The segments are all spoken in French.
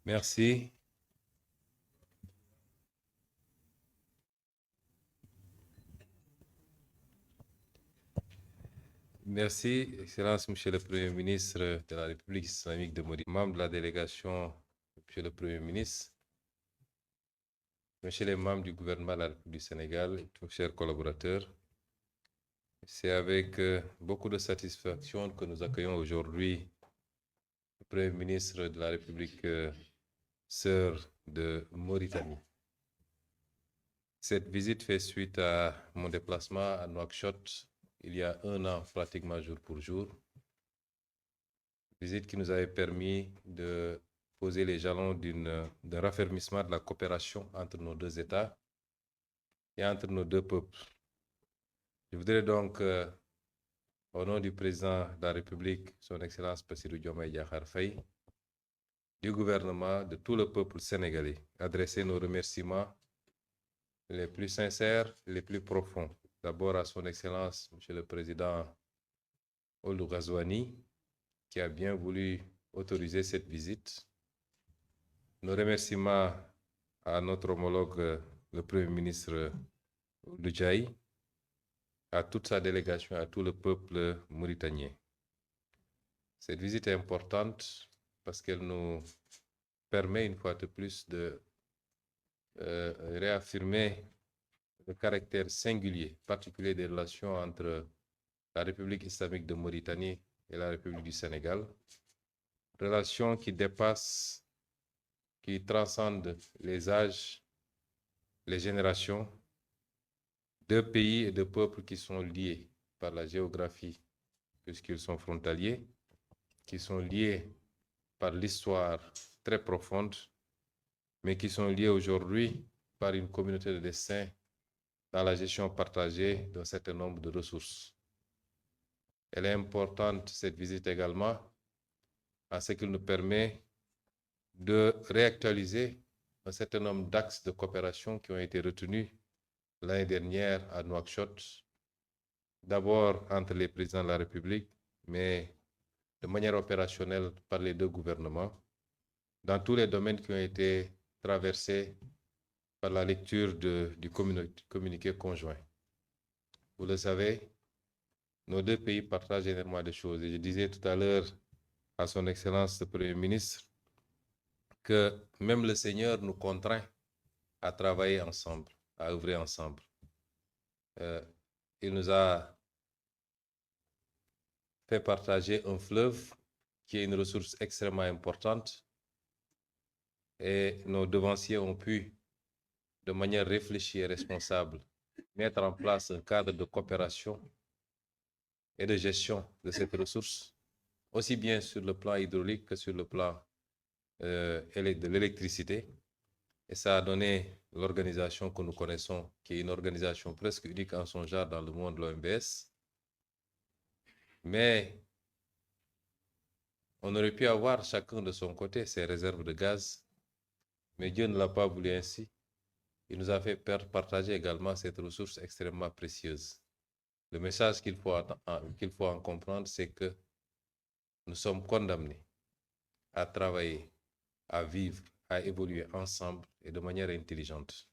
Merci. Merci, Excellence, Monsieur le Premier ministre de la République islamique de Mauritanie, membres de la délégation, Monsieur le Premier ministre, Monsieur les membres du gouvernement de la République du Sénégal, tous chers collaborateurs. C'est avec beaucoup de satisfaction que nous accueillons aujourd'hui le Premier ministre de la République sœur de Mauritanie. Cette visite fait suite à mon déplacement à Nouakchott il y a un an, pratiquement jour pour jour. Visite qui nous avait permis de poser les jalons d'un raffermissement de la coopération entre nos deux États et entre nos deux peuples. Je voudrais donc, au nom du président de la République, son Excellence Bassirou Diomaye Diakhar Faye, du gouvernement, de tout le peuple sénégalais, adresser nos remerciements les plus sincères, les plus profonds. D'abord à son Excellence, Monsieur le Président Ould Ghazouani, qui a bien voulu autoriser cette visite. Nos remerciements à notre homologue, le Premier ministre Ould, à toute sa délégation, à tout le peuple mauritanien. Cette visite est importante parce qu'elle nous permet une fois de plus de réaffirmer le caractère singulier, particulier des relations entre la République islamique de Mauritanie et la République du Sénégal. Relations qui dépassent, qui transcendent les âges, les générations, deux pays et deux peuples qui sont liés par la géographie, puisqu'ils sont frontaliers, qui sont liés par l'histoire très profonde, mais qui sont liés aujourd'hui par une communauté de destin dans la gestion partagée d'un certain nombre de ressources. Elle est importante, cette visite également, en ce qu'elle nous permet de réactualiser un certain nombre d'axes de coopération qui ont été retenus l'année dernière à Nouakchott, d'abord entre les présidents de la République, mais de manière opérationnelle par les deux gouvernements, dans tous les domaines qui ont été traversés par la lecture du communiqué conjoint. Vous le savez, nos deux pays partagent énormément de choses. Et je disais tout à l'heure à son Excellence le Premier ministre que même le Seigneur nous contraint à travailler ensemble, à œuvrer ensemble. Il nous a fait partager un fleuve qui est une ressource extrêmement importante et nos devanciers ont pu, de manière réfléchie et responsable, mettre en place un cadre de coopération et de gestion de cette ressource, aussi bien sur le plan hydraulique que sur le plan de l'électricité. Et ça a donné l'organisation que nous connaissons, qui est une organisation presque unique en son genre dans le monde, l'OMBS. Mais on aurait pu avoir chacun de son côté ses réserves de gaz, mais Dieu ne l'a pas voulu ainsi. Il nous a fait partager également cette ressource extrêmement précieuse. Le message qu'il faut en comprendre, c'est que nous sommes condamnés à travailler, à vivre, à évoluer ensemble et de manière intelligente.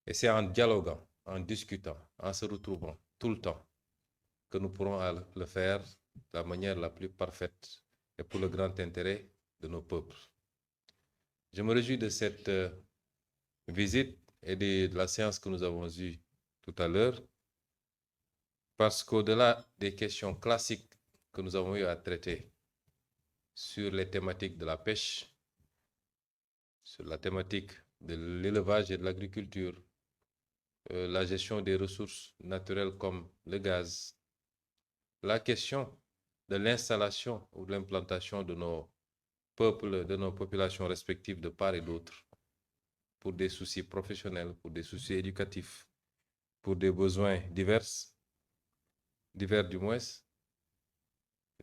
Et c'est en dialoguant, en discutant, en se retrouvant tout le temps que nous pourrons le faire de la manière la plus parfaite et pour le grand intérêt de nos peuples. Je me réjouis de cette visite et de la séance que nous avons eue tout à l'heure, parce qu'au-delà des questions classiques que nous avons eu à traiter sur les thématiques de la pêche, sur la thématique de l'élevage et de l'agriculture, la gestion des ressources naturelles comme le gaz, la question de l'installation ou de l'implantation de nos peuples, de nos populations respectives de part et d'autre, pour des soucis professionnels, pour des soucis éducatifs, pour des besoins divers du moins.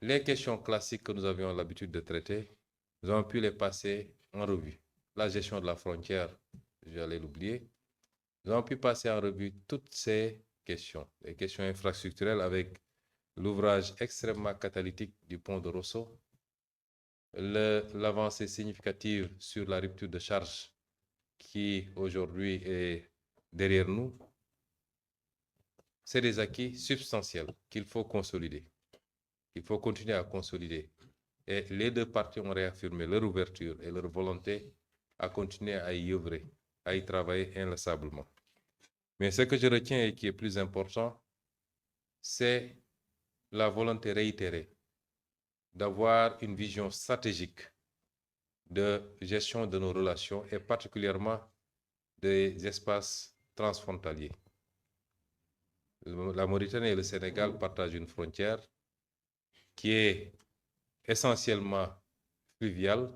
Les questions classiques que nous avions l'habitude de traiter, nous avons pu les passer en revue. La gestion de la frontière, j'allais l'oublier. Nous avons pu passer en revue toutes ces questions, les questions infrastructurelles avec l'ouvrage extrêmement catalytique du pont de Rosso, l'avancée significative sur la rupture de charge qui aujourd'hui est derrière nous, c'est des acquis substantiels qu'il faut consolider. Il faut continuer à consolider. Et les deux parties ont réaffirmé leur ouverture et leur volonté à continuer à y œuvrer, à y travailler inlassablement. Mais ce que je retiens et qui est plus important, c'est la volonté réitérée d'avoir une vision stratégique de gestion de nos relations et particulièrement des espaces transfrontaliers. La Mauritanie et le Sénégal partagent une frontière qui est essentiellement fluviale,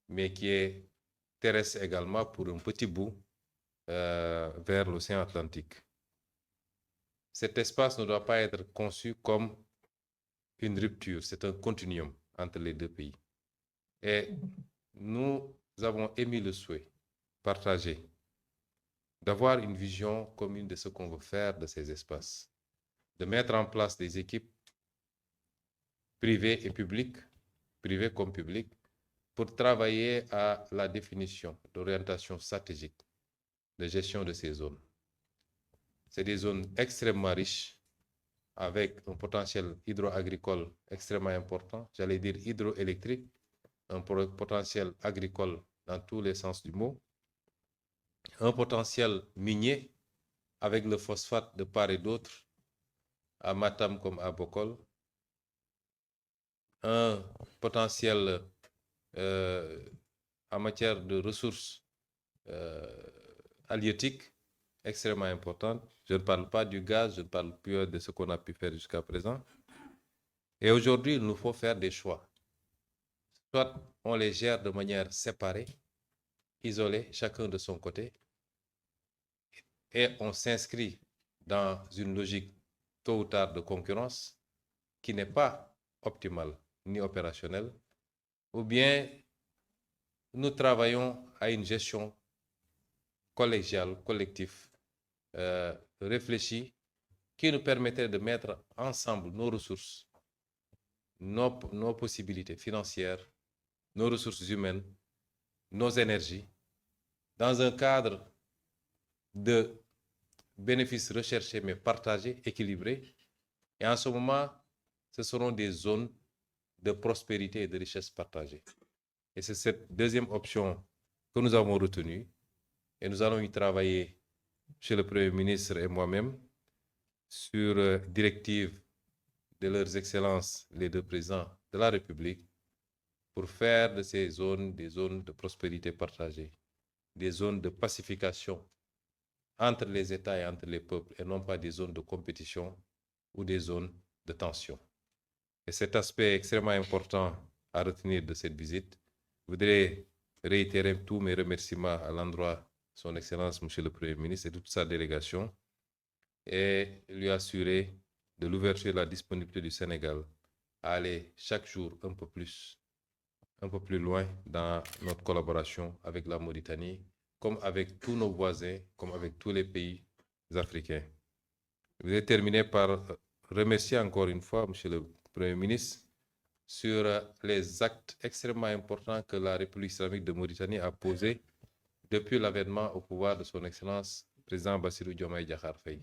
mais qui est terrestre également pour un petit bout vers l'océan Atlantique. Cet espace ne doit pas être conçu comme une rupture, c'est un continuum entre les deux pays. Et nous avons émis le souhait partagé d'avoir une vision commune de ce qu'on veut faire de ces espaces, de mettre en place des équipes privées et publiques, privées comme publiques, pour travailler à la définition d'orientation stratégique de gestion de ces zones. C'est des zones extrêmement riches, avec un potentiel hydro-agricole extrêmement important, j'allais dire hydroélectrique, un potentiel agricole dans tous les sens du mot, un potentiel minier avec le phosphate de part et d'autre, à Matam comme à Bokol, un potentiel en matière de ressources halieutiques extrêmement importantes. Je ne parle pas du gaz, je ne parle plus de ce qu'on a pu faire jusqu'à présent. Et aujourd'hui, il nous faut faire des choix. Soit on les gère de manière séparée, isolée, chacun de son côté, et on s'inscrit dans une logique tôt ou tard de concurrence qui n'est pas optimale ni opérationnelle, ou bien nous travaillons à une gestion collégiale, collective, réfléchie, qui nous permettrait de mettre ensemble nos ressources, nos possibilités financières, nos ressources humaines, nos énergies, dans un cadre de bénéfices recherchés mais partagés, équilibrés. Et en ce moment, ce seront des zones de prospérité et de richesse partagée. Et c'est cette deuxième option que nous avons retenue. Et nous allons y travailler chez le Premier ministre et moi-même sur directive de leurs excellences, les deux présidents de la République, pour faire de ces zones des zones de prospérité partagée, des zones de pacification entre les États et entre les peuples, et non pas des zones de compétition ou des zones de tension. Et cet aspect extrêmement important à retenir de cette visite, je voudrais réitérer tous mes remerciements à l'endroit de son Excellence, Monsieur le Premier ministre, et toute sa délégation, et lui assurer de l'ouverture et de la disponibilité du Sénégal à aller chaque jour un peu plus loin dans notre collaboration avec la Mauritanie, comme avec tous nos voisins, comme avec tous les pays africains. Je vais terminer par remercier encore une fois Monsieur le Premier ministre sur les actes extrêmement importants que la République islamique de Mauritanie a posés depuis l'avènement au pouvoir de son Excellence, président Bassirou Diomaye Diakhar Faye.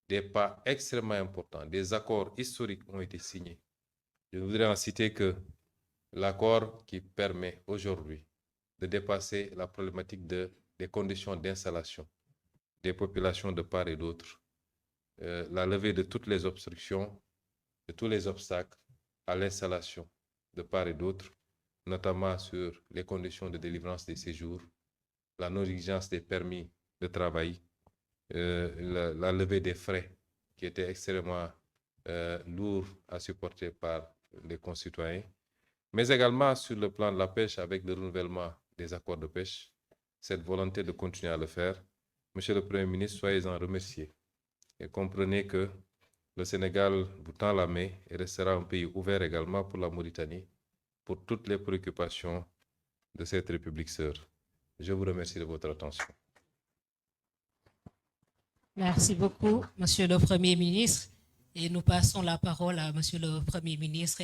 Des pas extrêmement importants, des accords historiques ont été signés. Je voudrais en citer que l'accord qui permet aujourd'hui de dépasser la problématique des conditions d'installation des populations de part et d'autre, la levée de toutes les obstructions, de tous les obstacles à l'installation de part et d'autre, notamment sur les conditions de délivrance des séjours, la non-exigence des permis de travail, la levée des frais qui étaient extrêmement lourds à supporter par les concitoyens, mais également sur le plan de la pêche avec le renouvellement des accords de pêche, cette volonté de continuer à le faire. Monsieur le Premier ministre, soyez-en remerciés et comprenez que le Sénégal vous tend la main et restera un pays ouvert également pour la Mauritanie, pour toutes les préoccupations de cette République sœur. Je vous remercie de votre attention. Merci beaucoup, Monsieur le Premier ministre. Et nous passons la parole à Monsieur le Premier ministre